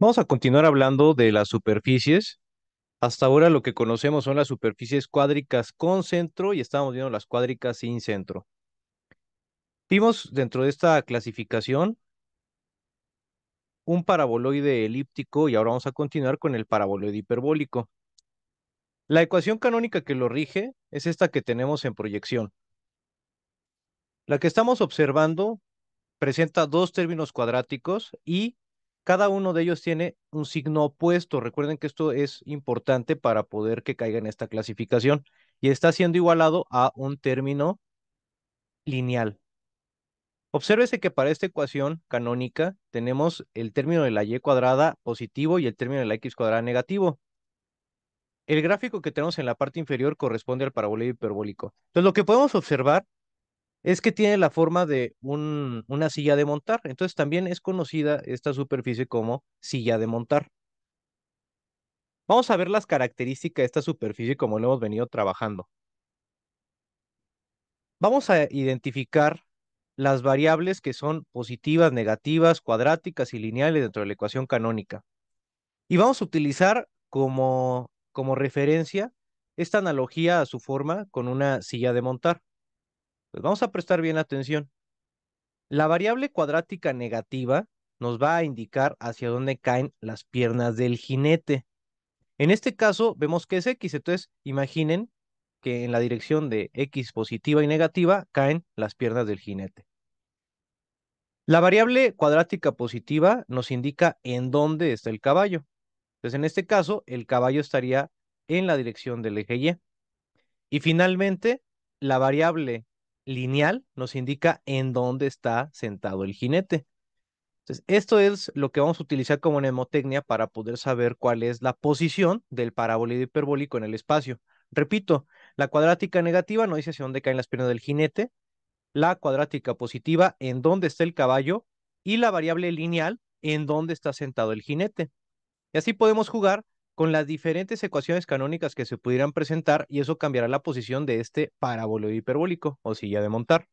Vamos a continuar hablando de las superficies. Hasta ahora lo que conocemos son las superficies cuádricas con centro y estamos viendo las cuádricas sin centro. Vimos dentro de esta clasificación un paraboloide elíptico y ahora vamos a continuar con el paraboloide hiperbólico. La ecuación canónica que lo rige es esta que tenemos en proyección. La que estamos observando presenta dos términos cuadráticos y cada uno de ellos tiene un signo opuesto. Recuerden que esto es importante para poder que caiga en esta clasificación y está siendo igualado a un término lineal. Obsérvese que para esta ecuación canónica tenemos el término de la y cuadrada positivo y el término de la x cuadrada negativo. El gráfico que tenemos en la parte inferior corresponde al paraboloide hiperbólico. Entonces, lo que podemos observar es que tiene la forma de una silla de montar. Entonces también es conocida esta superficie como silla de montar. Vamos a ver las características de esta superficie como lo hemos venido trabajando. Vamos a identificar las variables que son positivas, negativas, cuadráticas y lineales dentro de la ecuación canónica. Y vamos a utilizar como referencia esta analogía a su forma con una silla de montar. Pues vamos a prestar bien atención. La variable cuadrática negativa nos va a indicar hacia dónde caen las piernas del jinete. En este caso vemos que es X, entonces imaginen que en la dirección de X positiva y negativa caen las piernas del jinete. La variable cuadrática positiva nos indica en dónde está el caballo. Entonces en este caso el caballo estaría en la dirección del eje Y. Y finalmente la variable lineal nos indica en dónde está sentado el jinete. Entonces, esto es lo que vamos a utilizar como mnemotecnia para poder saber cuál es la posición del parabólido hiperbólico en el espacio. Repito, la cuadrática negativa nos dice hacia dónde caen las piernas del jinete, la cuadrática positiva en dónde está el caballo y la variable lineal en dónde está sentado el jinete. Y así podemos jugar con las diferentes ecuaciones canónicas que se pudieran presentar y eso cambiará la posición de este parabólido hiperbólico o silla de montar.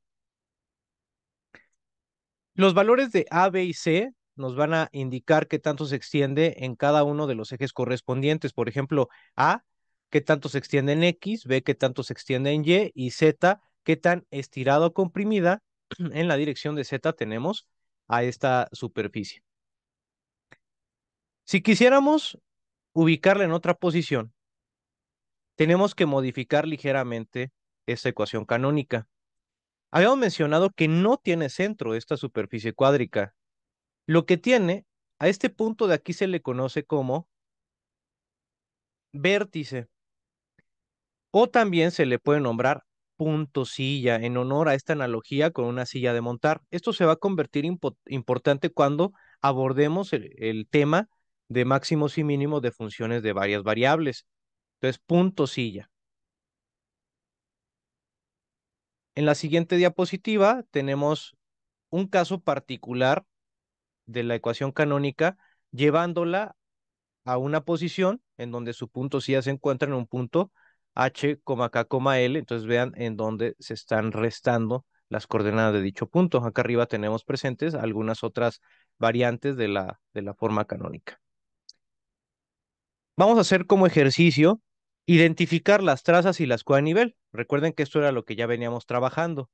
Los valores de A, B y C nos van a indicar qué tanto se extiende en cada uno de los ejes correspondientes. Por ejemplo, A, qué tanto se extiende en X, B, qué tanto se extiende en Y Z, qué tan estirado o comprimida en la dirección de Z tenemos a esta superficie. Si quisiéramos ubicarla en otra posición, tenemos que modificar ligeramente esta ecuación canónica. Habíamos mencionado que no tiene centro esta superficie cuádrica. Lo que tiene, a este punto de aquí se le conoce como vértice o también se le puede nombrar punto silla en honor a esta analogía con una silla de montar. Esto se va a convertir importante cuando abordemos el tema de máximos y mínimos de funciones de varias variables. Entonces, punto silla. En la siguiente diapositiva tenemos un caso particular de la ecuación canónica llevándola a una posición en donde su punto sí ya se encuentra en un punto H, K, L. Entonces vean en dónde se están restando las coordenadas de dicho punto. Acá arriba tenemos presentes algunas otras variantes de la forma canónica. Vamos a hacer como ejercicio identificar las trazas y las Q a nivel. Recuerden que esto era lo que ya veníamos trabajando.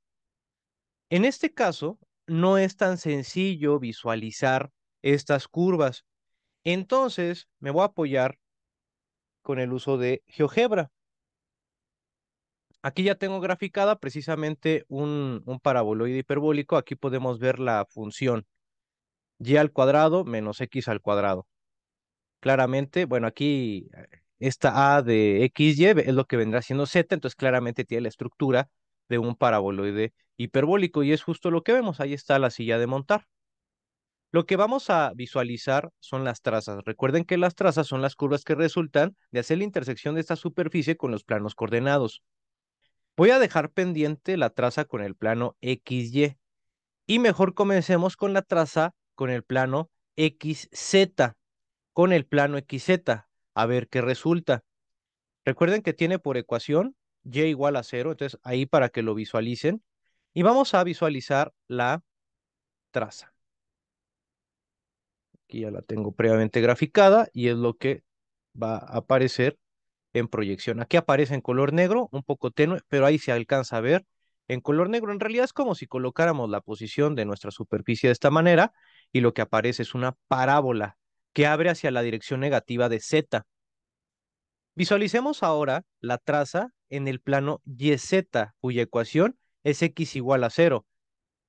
En este caso, no es tan sencillo visualizar estas curvas. Entonces, me voy a apoyar con el uso de GeoGebra. Aquí ya tengo graficada precisamente un paraboloide hiperbólico. Aquí podemos ver la función y al cuadrado menos x al cuadrado. Claramente, bueno, aquí esta a de x y es lo que vendrá siendo z, entonces claramente tiene la estructura de un paraboloide hiperbólico y es justo lo que vemos. Ahí está la silla de montar. Lo que vamos a visualizar son las trazas. Recuerden que las trazas son las curvas que resultan de hacer la intersección de esta superficie con los planos coordenados. Voy a dejar pendiente la traza con el plano XY y mejor comencemos con la traza con el plano XZ, con el plano XZ, a ver qué resulta. Recuerden que tiene por ecuación Y igual a 0, entonces ahí para que lo visualicen. Y vamos a visualizar la traza. Aquí ya la tengo previamente graficada y es lo que va a aparecer en proyección. Aquí aparece en color negro, un poco tenue, pero ahí se alcanza a ver en color negro. En realidad es como si colocáramos la posición de nuestra superficie de esta manera y lo que aparece es una parábola que abre hacia la dirección negativa de Z. Visualicemos ahora la traza en el plano YZ, cuya ecuación es x igual a 0.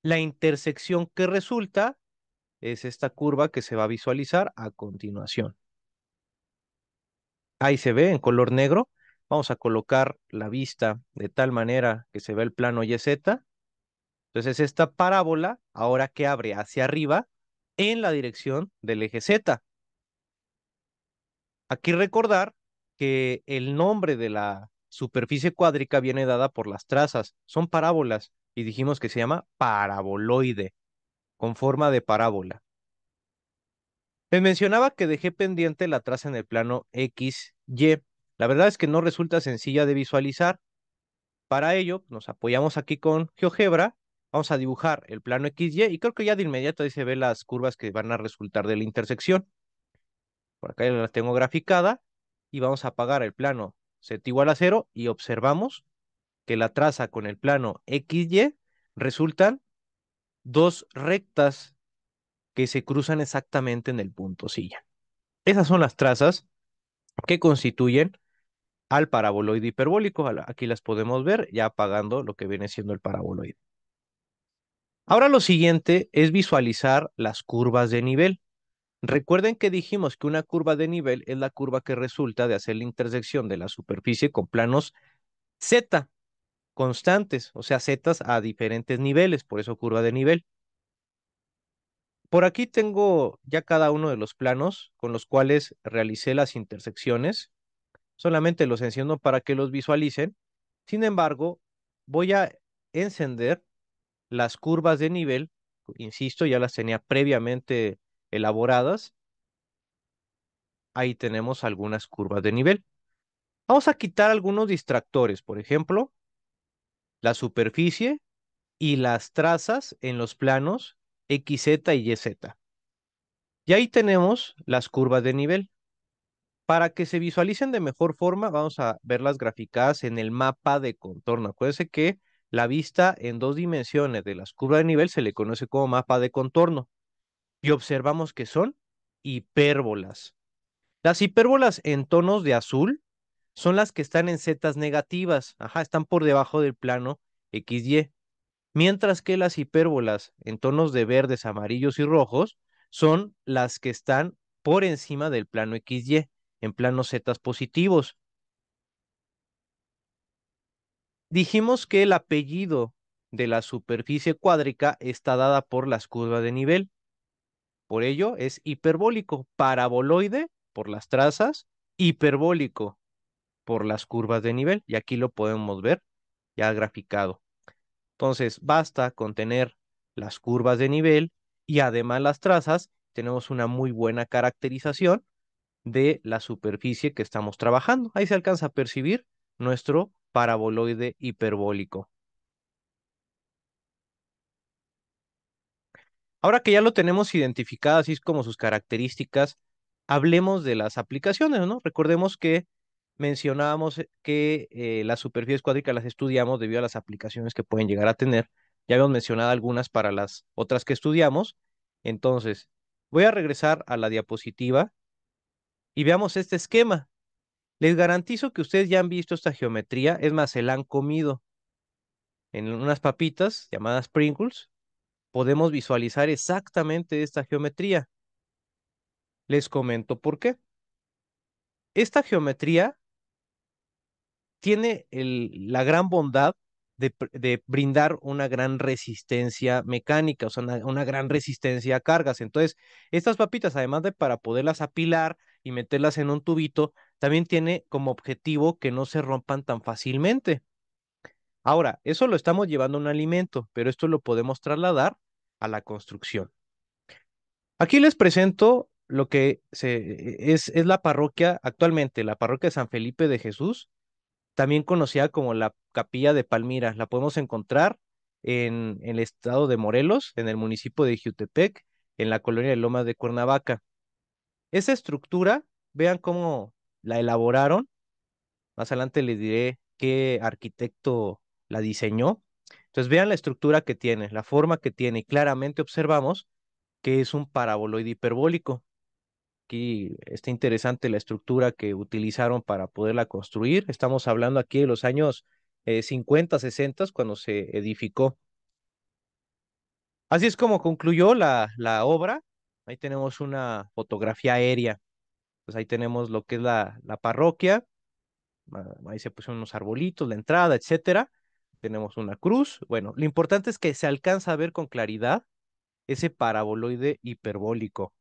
La intersección que resulta es esta curva que se va a visualizar a continuación. Ahí se ve en color negro. Vamos a colocar la vista de tal manera que se ve el plano YZ. Entonces esta parábola ahora que abre hacia arriba en la dirección del eje Z. Aquí recordar que el nombre de la superficie cuádrica viene dada por las trazas. Son parábolas y dijimos que se llama paraboloide, con forma de parábola. Les mencionaba que dejé pendiente la traza en el plano XY. La verdad es que no resulta sencilla de visualizar. Para ello, nos apoyamos aquí con GeoGebra. Vamos a dibujar el plano XY y creo que ya de inmediato ahí se ven las curvas que van a resultar de la intersección. Por acá ya la tengo graficada y vamos a apagar el plano Z igual a 0 y observamos que la traza con el plano XY resultan dos rectas que se cruzan exactamente en el punto silla. Esas son las trazas que constituyen al paraboloide hiperbólico. Aquí las podemos ver ya apagando lo que viene siendo el paraboloide. Ahora lo siguiente es visualizar las curvas de nivel. Recuerden que dijimos que una curva de nivel es la curva que resulta de hacer la intersección de la superficie con planos Z constantes, o sea, zetas a diferentes niveles, por eso curva de nivel. Por aquí tengo ya cada uno de los planos con los cuales realicé las intersecciones. Solamente los enciendo para que los visualicen. Sin embargo, voy a encender las curvas de nivel. Insisto, ya las tenía previamente elaboradas. Ahí tenemos algunas curvas de nivel. Vamos a quitar algunos distractores, por ejemplo, la superficie y las trazas en los planos XZ y YZ. Y ahí tenemos las curvas de nivel. Para que se visualicen de mejor forma, vamos a verlas graficadas en el mapa de contorno. Acuérdense que la vista en dos dimensiones de las curvas de nivel se le conoce como mapa de contorno. Y observamos que son hipérbolas. Las hipérbolas en tonos de azul son las que están en zetas negativas. Ajá, están por debajo del plano XY. Mientras que las hipérbolas en tonos de verdes, amarillos y rojos son las que están por encima del plano XY, en planos zetas positivos. Dijimos que el apellido de la superficie cuádrica está dada por las curvas de nivel. Por ello es hiperbólico, paraboloide por las trazas, hiperbólico por las curvas de nivel. Y aquí lo podemos ver ya graficado. Entonces, basta con tener las curvas de nivel y además las trazas. Tenemos una muy buena caracterización de la superficie que estamos trabajando. Ahí se alcanza a percibir nuestro paraboloide hiperbólico. Ahora que ya lo tenemos identificado, así como sus características, hablemos de las aplicaciones, ¿no? Recordemos que mencionábamos que las superficies cuádricas las estudiamos debido a las aplicaciones que pueden llegar a tener. Ya habíamos mencionado algunas para las otras que estudiamos. Entonces, voy a regresar a la diapositiva y veamos este esquema. Les garantizo que ustedes ya han visto esta geometría, es más, se la han comido en unas papitas llamadas Pringles. Podemos visualizar exactamente esta geometría. Les comento por qué. Esta geometría tiene la gran bondad de brindar una gran resistencia mecánica, o sea, una gran resistencia a cargas. Entonces, estas papitas, además de para poderlas apilar y meterlas en un tubito, también tiene como objetivo que no se rompan tan fácilmente. Ahora, eso lo estamos llevando a un alimento, pero esto lo podemos trasladar a la construcción. Aquí les presento lo que es la parroquia actualmente, la parroquia de San Felipe de Jesús, también conocida como la Capilla de Palmira. La podemos encontrar en el estado de Morelos, en el municipio de Jiutepec, en la colonia de Lomas de Cuernavaca. Esa estructura, vean cómo la elaboraron. Más adelante les diré qué arquitecto la diseñó. Entonces vean la estructura que tiene, la forma que tiene y claramente observamos que es un paraboloide hiperbólico. Aquí está interesante la estructura que utilizaron para poderla construir. Estamos hablando aquí de los años 50, 60, cuando se edificó. Así es como concluyó la obra. Ahí tenemos una fotografía aérea. Pues ahí tenemos lo que es la parroquia. Ahí se pusieron unos arbolitos, la entrada, etcétera. Tenemos una cruz. Bueno, lo importante es que se alcanza a ver con claridad ese paraboloide hiperbólico.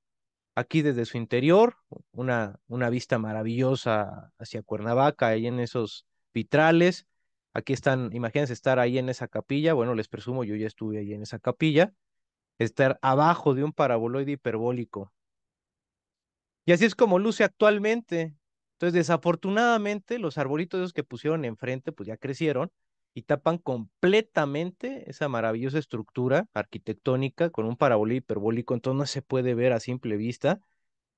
Aquí desde su interior, una vista maravillosa hacia Cuernavaca, ahí en esos vitrales. Aquí están, imagínense estar ahí en esa capilla. Bueno, les presumo, yo ya estuve ahí en esa capilla. Estar abajo de un paraboloide hiperbólico. Y así es como luce actualmente. Entonces, desafortunadamente, los arbolitos esos que pusieron enfrente, pues ya crecieron y tapan completamente esa maravillosa estructura arquitectónica con un paraboloide hiperbólico. Entonces, no se puede ver a simple vista.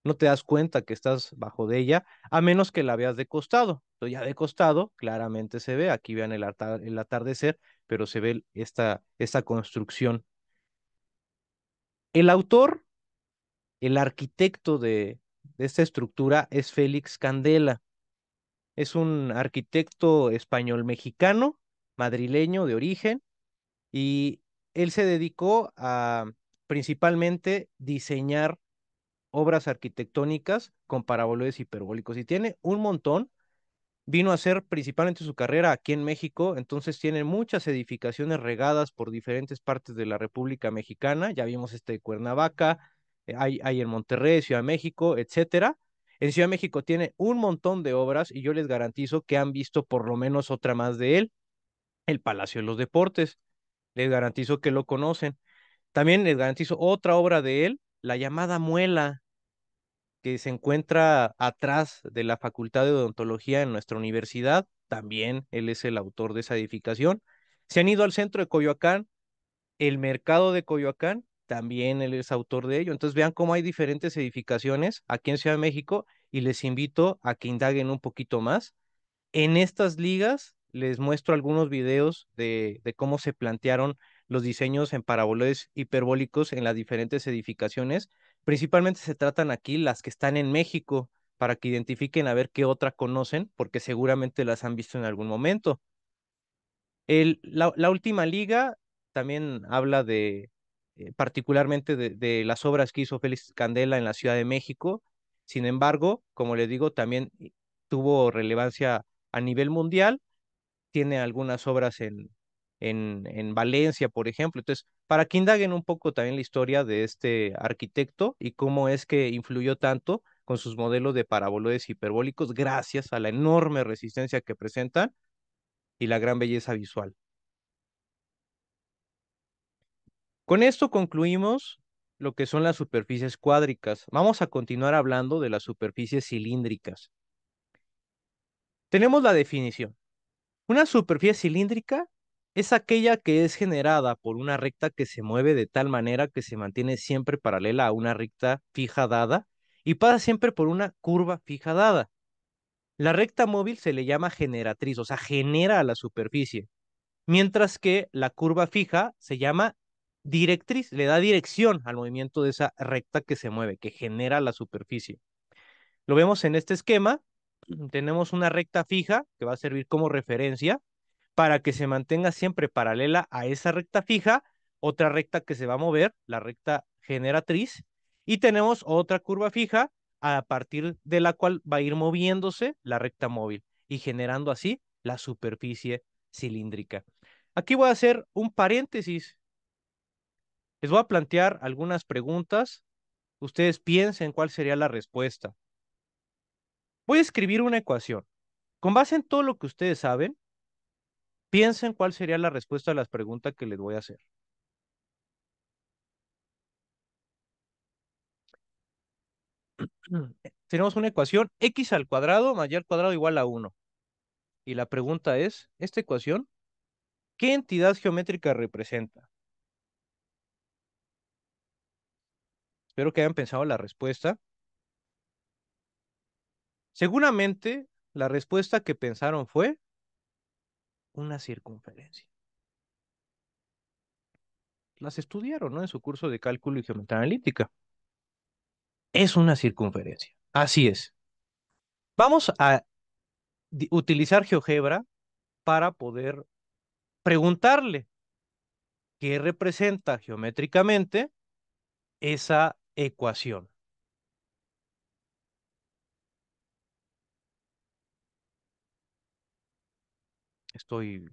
No te das cuenta que estás bajo de ella, a menos que la veas de costado. Entonces, ya de costado, claramente se ve. Aquí vean el atardecer, pero se ve esta construcción. El autor, el arquitecto de esta estructura es Félix Candela. Es un arquitecto español mexicano, madrileño de origen, y él se dedicó a principalmente diseñar obras arquitectónicas con paraboloides hiperbólicos y tiene un montón. Vino a hacer principalmente su carrera aquí en México, entonces tiene muchas edificaciones regadas por diferentes partes de la República Mexicana. Ya vimos este de Cuernavaca, hay en Monterrey, Ciudad de México, etcétera. En Ciudad de México tiene un montón de obras y yo les garantizo que han visto por lo menos otra más de él, el Palacio de los Deportes. Les garantizo que lo conocen. También les garantizo otra obra de él, la llamada Muela, que se encuentra atrás de la Facultad de Odontología en nuestra universidad. También él es el autor de esa edificación. Se han ido al centro de Coyoacán, el mercado de Coyoacán, también él es autor de ello. Entonces vean cómo hay diferentes edificaciones aquí en Ciudad de México y les invito a que indaguen un poquito más. En estas ligas les muestro algunos videos de cómo se plantearon los diseños en paraboloides hiperbólicos en las diferentes edificaciones. Principalmente se tratan aquí las que están en México para que identifiquen a ver qué otra conocen, porque seguramente las han visto en algún momento. La última liga también habla de particularmente de las obras que hizo Félix Candela en la Ciudad de México. Sin embargo, como les digo, también tuvo relevancia a nivel mundial. Tiene algunas obras en Valencia, por ejemplo. Entonces, para que indaguen un poco también la historia de este arquitecto y cómo es que influyó tanto con sus modelos de paraboloides hiperbólicos gracias a la enorme resistencia que presentan y la gran belleza visual. Con esto concluimos lo que son las superficies cuádricas. Vamos a continuar hablando de las superficies cilíndricas. Tenemos la definición. Una superficie cilíndrica es aquella que es generada por una recta que se mueve de tal manera que se mantiene siempre paralela a una recta fija dada y pasa siempre por una curva fija dada. La recta móvil se le llama generatriz, o sea, genera a la superficie, mientras que la curva fija se llama directriz, le da dirección al movimiento de esa recta que se mueve, que genera la superficie. Lo vemos en este esquema. Tenemos una recta fija que va a servir como referencia para que se mantenga siempre paralela a esa recta fija, otra recta que se va a mover, la recta generatriz, y tenemos otra curva fija a partir de la cual va a ir moviéndose la recta móvil y generando así la superficie cilíndrica. Aquí voy a hacer un paréntesis. Les voy a plantear algunas preguntas. Ustedes piensen cuál sería la respuesta. Voy a escribir una ecuación. Con base en todo lo que ustedes saben, piensen cuál sería la respuesta a las preguntas que les voy a hacer. Tenemos una ecuación x al cuadrado más y al cuadrado igual a 1. Y la pregunta es, ¿esta ecuación qué entidad geométrica representa? Espero que hayan pensado la respuesta. Seguramente la respuesta que pensaron fue una circunferencia. Las estudiaron, ¿no? En su curso de cálculo y geometría analítica. Es una circunferencia. Así es. Vamos a utilizar GeoGebra para poder preguntarle qué representa geométricamente esa ecuación. Estoy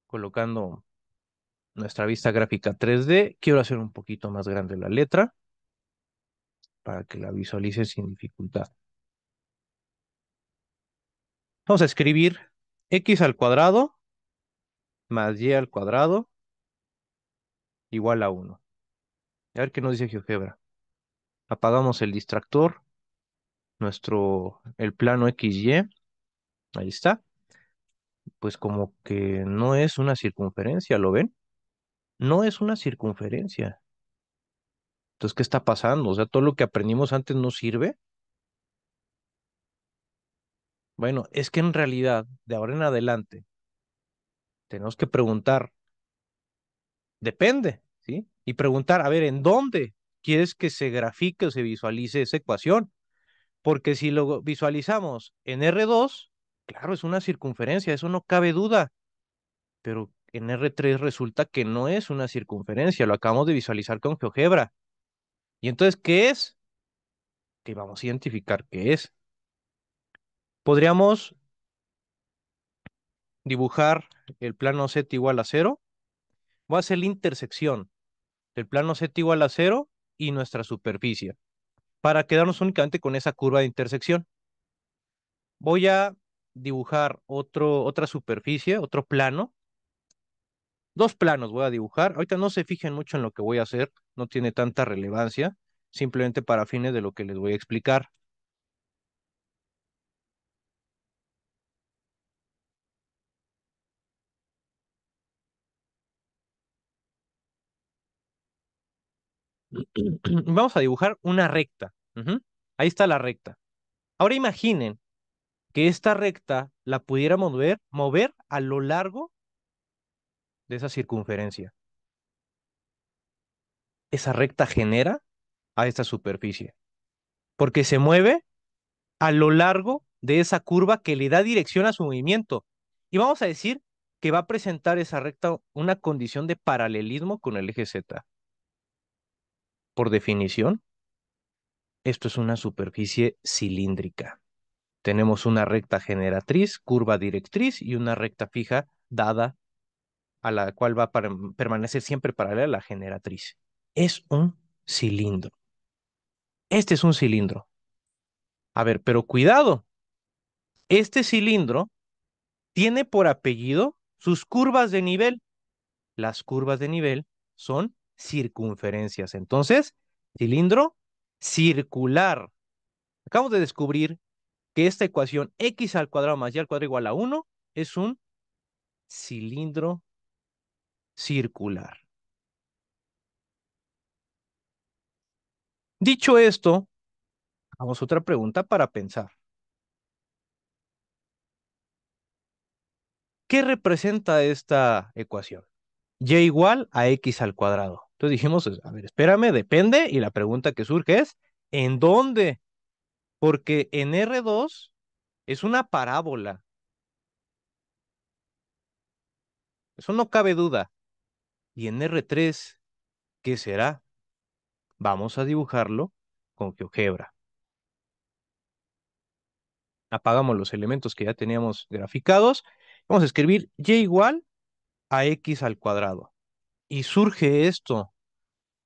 colocando nuestra vista gráfica 3D. Quiero hacer un poquito más grande la letra para que la visualice sin dificultad. Vamos a escribir x al cuadrado más y al cuadrado igual a 1. A ver qué nos dice GeoGebra. Apagamos el distractor, el plano XY, ahí está. Pues como que no es una circunferencia, ¿lo ven? No es una circunferencia. Entonces, ¿qué está pasando? O sea, todo lo que aprendimos antes no sirve. Bueno, es que en realidad, de ahora en adelante, tenemos que preguntar, depende, ¿sí? Y preguntar, a ver, ¿en dónde quieres que se grafique o se visualice esa ecuación? Porque si lo visualizamos en R2, claro, es una circunferencia, eso no cabe duda, pero en R3 resulta que no es una circunferencia, lo acabamos de visualizar con GeoGebra. ¿Y entonces qué es? Que vamos a identificar qué es. Podríamos dibujar el plano Z igual a cero. Voy a hacer la intersección del plano Z igual a cero y nuestra superficie, para quedarnos únicamente con esa curva de intersección. Voy a dibujar otra superficie, otro plano. Dos planos voy a dibujar. Ahorita no se fijen mucho en lo que voy a hacer, no tiene tanta relevancia, simplemente para fines de lo que les voy a explicar. Vamos a dibujar una recta. Ujú. Ahí está la recta. Ahora imaginen que esta recta la pudiéramos mover a lo largo de esa circunferencia. Esa recta genera a esta superficie, porque se mueve a lo largo de esa curva que le da dirección a su movimiento. Y vamos a decir que va a presentar esa recta una condición de paralelismo con el eje Z. Por definición, esto es una superficie cilíndrica. Tenemos una recta generatriz, curva directriz y una recta fija dada a la cual va a permanecer siempre paralela a la generatriz. Es un cilindro. Este es un cilindro. A ver, pero cuidado, este cilindro tiene por apellido sus curvas de nivel. Las curvas de nivel son circunferencias. Entonces, cilindro circular. Acabamos de descubrir que esta ecuación x al cuadrado más y al cuadrado igual a 1 es un cilindro circular. Dicho esto, vamos a otra pregunta para pensar. ¿Qué representa esta ecuación? Y igual a x al cuadrado. Entonces dijimos, a ver, espérame, depende, y la pregunta que surge es, ¿en dónde? Porque en R2 es una parábola, eso no cabe duda. Y en R3, ¿qué será? Vamos a dibujarlo con GeoGebra. Apagamos los elementos que ya teníamos graficados. Vamos a escribir y igual a x al cuadrado. Y surge esto.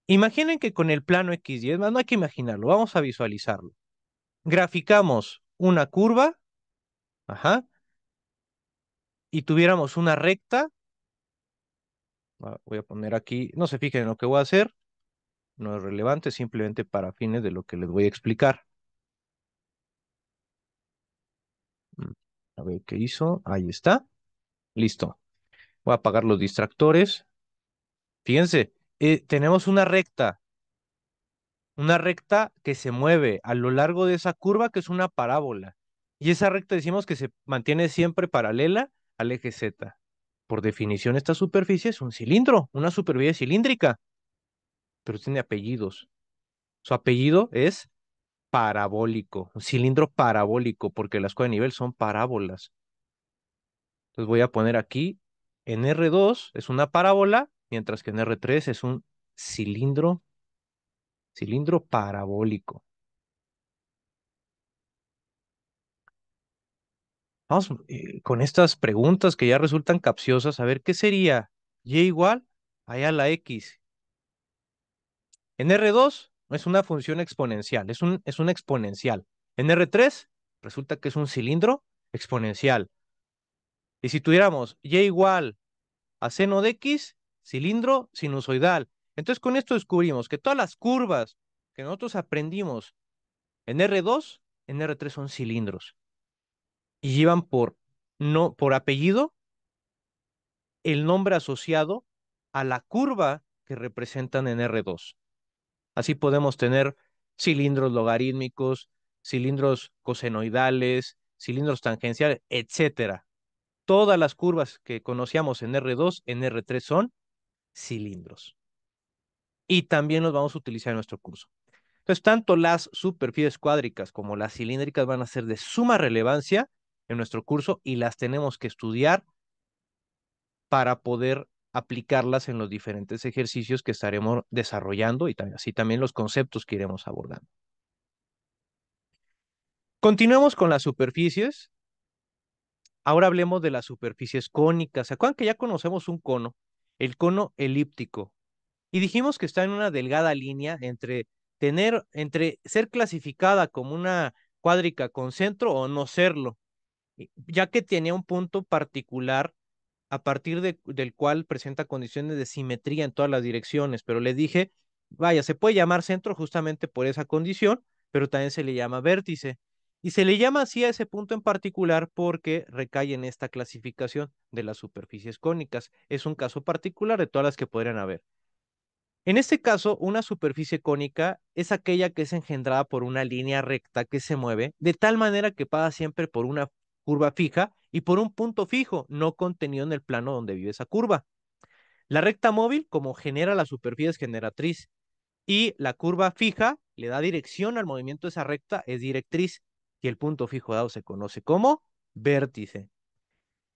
Imaginen que con el plano X y es más, no hay que imaginarlo, vamos a visualizarlo. Graficamos una curva, ajá, y tuviéramos una recta. Voy a poner aquí, no se fijen en lo que voy a hacer, no es relevante, simplemente para fines de lo que les voy a explicar. Mm, A ver qué hizo, ahí está, listo. Voy a apagar los distractores. Fíjense, tenemos una recta. una recta que se mueve a lo largo de esa curva, que es una parábola. Y esa recta decimos que se mantiene siempre paralela al eje Z. Por definición, esta superficie es un cilindro, una superficie cilíndrica, pero tiene apellidos. Su apellido es parabólico, un cilindro parabólico, porque las cuadras de nivel son parábolas. Entonces voy a poner aquí, en R2 es una parábola, mientras que en R3 es un cilindro, cilindro parabólico. Vamos con estas preguntas que ya resultan capciosas, a ver qué sería y igual a la x. En R2 es una función exponencial, es un exponencial. En R3 resulta que es un cilindro exponencial. Y si tuviéramos y igual a seno de x, cilindro sinusoidal. Entonces con esto descubrimos que todas las curvas que nosotros aprendimos en R2, en R3 son cilindros y llevan por, no, por apellido el nombre asociado a la curva que representan en R2. Así podemos tener cilindros logarítmicos, cilindros cosenoidales, cilindros tangenciales, etcétera. Todas las curvas que conocíamos en R2, en R3 son cilindros. Y también los vamos a utilizar en nuestro curso. Entonces, tanto las superficies cuádricas como las cilíndricas van a ser de suma relevancia en nuestro curso y las tenemos que estudiar para poder aplicarlas en los diferentes ejercicios que estaremos desarrollando y así también los conceptos que iremos abordando. Continuemos con las superficies. Ahora hablemos de las superficies cónicas. ¿Se acuerdan que ya conocemos un cono? El cono elíptico. Y dijimos que está en una delgada línea entre ser clasificada como una cuádrica con centro o no serlo, ya que tenía un punto particular a partir del cual presenta condiciones de simetría en todas las direcciones, pero le dije, vaya, se puede llamar centro justamente por esa condición, pero también se le llama vértice. Y se le llama así a ese punto en particular porque recae en esta clasificación de las superficies cónicas. Es un caso particular de todas las que podrían haber. En este caso, una superficie cónica es aquella que es engendrada por una línea recta que se mueve de tal manera que pasa siempre por una curva fija y por un punto fijo, no contenido en el plano donde vive esa curva. La recta móvil, como genera la superficie, es generatriz y la curva fija le da dirección al movimiento de esa recta, es directriz y el punto fijo dado se conoce como vértice.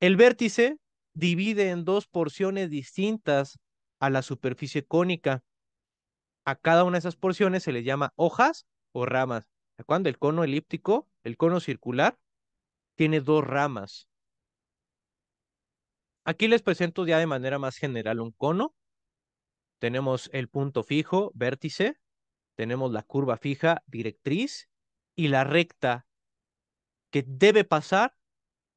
El vértice divide en dos porciones distintas a la superficie cónica. A cada una de esas porciones se les llama hojas o ramas. Cuando el cono elíptico, el cono circular, tiene dos ramas. Aquí les presento ya de manera más general un cono. Tenemos el punto fijo, vértice, tenemos la curva fija, directriz, y la recta que debe pasar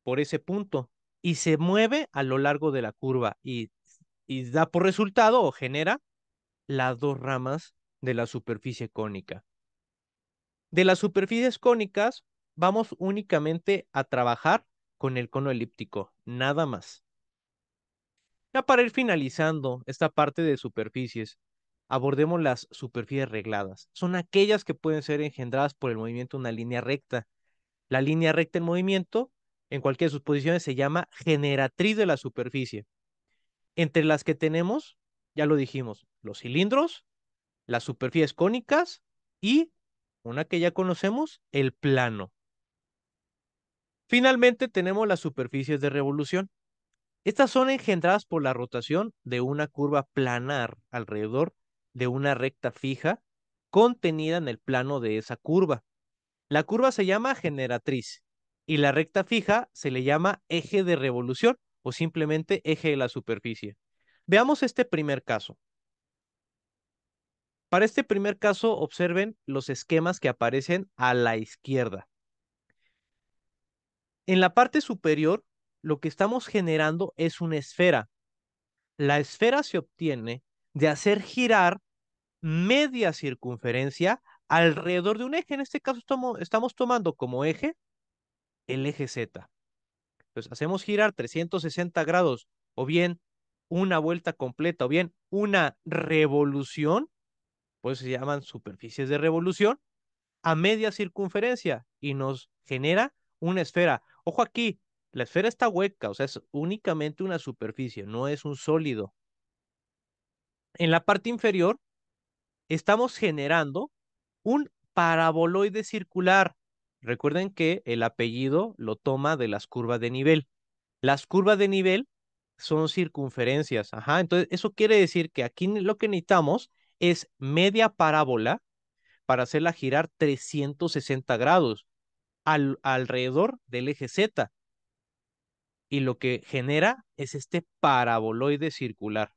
por ese punto y se mueve a lo largo de la curva y da por resultado o genera las dos ramas de la superficie cónica. De las superficies cónicas, vamos únicamente a trabajar con el cono elíptico, nada más. Ya para ir finalizando esta parte de superficies, abordemos las superficies regladas. Son aquellas que pueden ser engendradas por el movimiento de una línea recta. La línea recta en movimiento, en cualquiera de sus posiciones, se llama generatriz de la superficie. Entre las que tenemos, ya lo dijimos, los cilindros, las superficies cónicas y una que ya conocemos, el plano. Finalmente tenemos las superficies de revolución. Estas son engendradas por la rotación de una curva planar alrededor de una recta fija contenida en el plano de esa curva. La curva se llama generatriz y la recta fija se le llama eje de revolución o simplemente eje de la superficie. Veamos este primer caso. Para este primer caso, observen los esquemas que aparecen a la izquierda. En la parte superior, lo que estamos generando es una esfera. La esfera se obtiene de hacer girar media circunferencia alrededor de un eje. En este caso estamos tomando como eje el eje Z. Entonces hacemos girar 360 grados o bien una vuelta completa o bien una revolución por eso se llaman superficies de revolución, a media circunferencia y nos genera una esfera. Ojo aquí, la esfera está hueca, o sea, es únicamente una superficie, no es un sólido. En la parte inferior estamos generando un paraboloide circular. Recuerden que el apellido lo toma de las curvas de nivel. Las curvas de nivel son circunferencias. Ajá, entonces eso quiere decir que aquí lo que necesitamos es media parábola para hacerla girar 360 grados alrededor del eje Z. Y lo que genera es este paraboloide circular.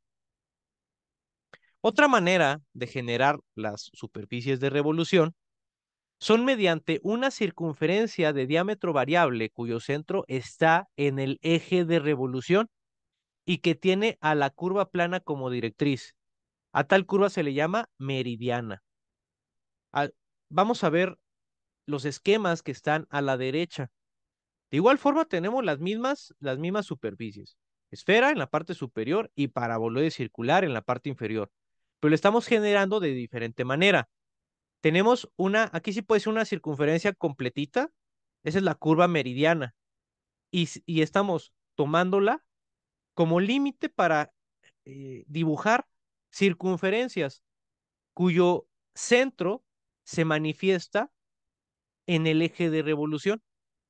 Otra manera de generar las superficies de revolución son mediante una circunferencia de diámetro variable cuyo centro está en el eje de revolución y que tiene a la curva plana como directriz. A tal curva se le llama meridiana. A- Vamos a ver los esquemas que están a la derecha. De igual forma tenemos las mismas superficies. Esfera en la parte superior y paraboloide circular en la parte inferior. Pero lo estamos generando de diferente manera. Tenemos aquí sí puede ser una circunferencia completita. Esa es la curva meridiana. Y estamos tomándola como límite para dibujar circunferencias cuyo centro se manifiesta en el eje de revolución.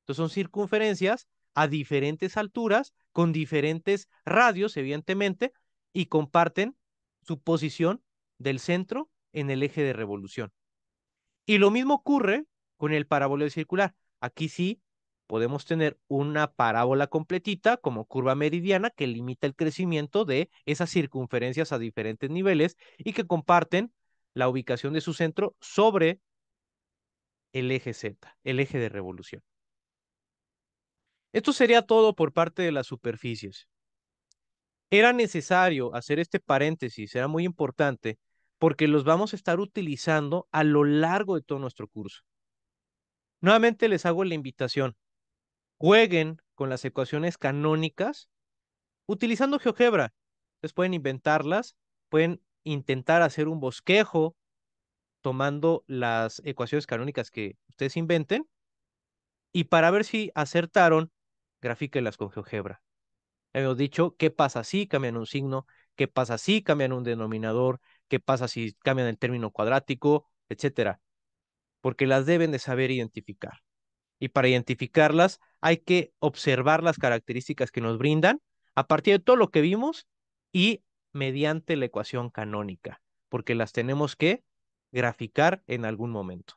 Entonces son circunferencias a diferentes alturas, con diferentes radios, evidentemente, y comparten su posición del centro en el eje de revolución. Y lo mismo ocurre con el paraboloide circular. Aquí sí podemos tener una parábola completita como curva meridiana que limita el crecimiento de esas circunferencias a diferentes niveles y que comparten la ubicación de su centro sobre el eje Z, el eje de revolución. Esto sería todo por parte de las superficies. Era necesario hacer este paréntesis, era muy importante, porque los vamos a estar utilizando a lo largo de todo nuestro curso. Nuevamente les hago la invitación. Jueguen con las ecuaciones canónicas utilizando GeoGebra. Ustedes pueden inventarlas, pueden intentar hacer un bosquejo tomando las ecuaciones canónicas que ustedes inventen y para ver si acertaron, grafíquenlas con GeoGebra. Hemos dicho qué pasa si cambian un signo, qué pasa si cambian un denominador, qué pasa si cambian el término cuadrático, etcétera, porque las deben de saber identificar. Y para identificarlas hay que observar las características que nos brindan a partir de todo lo que vimos y mediante la ecuación canónica, porque las tenemos que graficar en algún momento.